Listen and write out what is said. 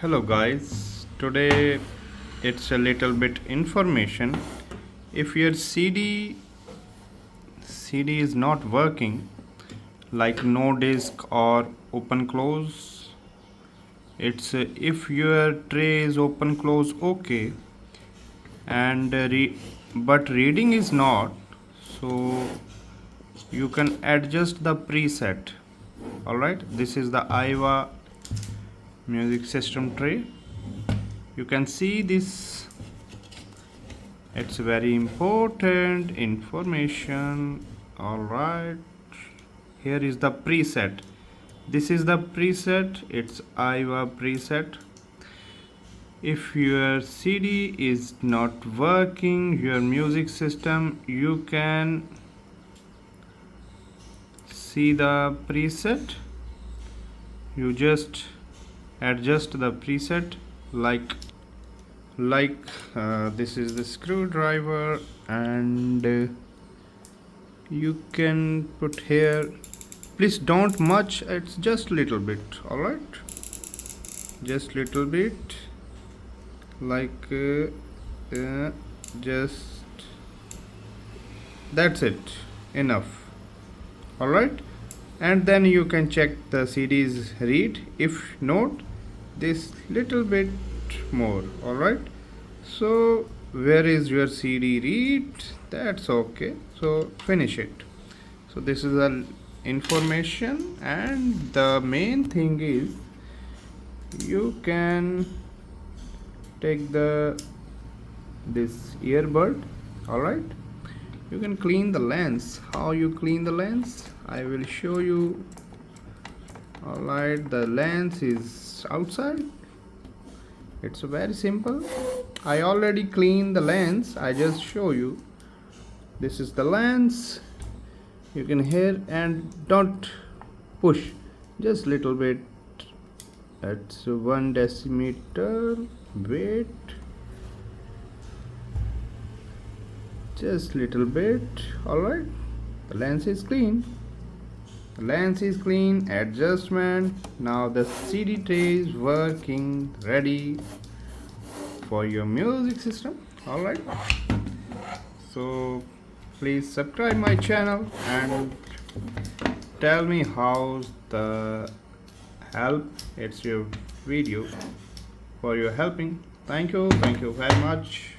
Hello guys, today it's a little bit information. If your CD is not working, like no disk or open close, it's if your tray is open close okay, and but reading is not, so you can adjust the preset. All right, this is the aiwa music system tray. You can see this, it's very important information. All right, here is the preset. This is the preset, it's aiwa preset. If your CD is not working, your music system, you can see the preset. You just adjust the preset like this is the screwdriver, and you can put here. Please don't much, it's just little bit. All right, just little bit, like just that's it, enough. All right, and then you can check the CD's read. If not, this little bit more. All right, so where is your CD read? That's okay, so finish it. So this is the information, and the main thing is you can take this earbud. All right, you can clean the lens. How you clean the lens, I will show you. All right, the lens is outside. It's very simple. I already cleaned the lens, I just show you. This is the lens. You can hear, and don't push, just little bit. That's 1 decimeter. Wait, just little bit. All right, the lens is clean. The lens is clean. Adjustment. Now the CD tray is working, ready for your music system. All right, so please subscribe my channel and tell me how's the help. It's your video for your helping. Thank you very much.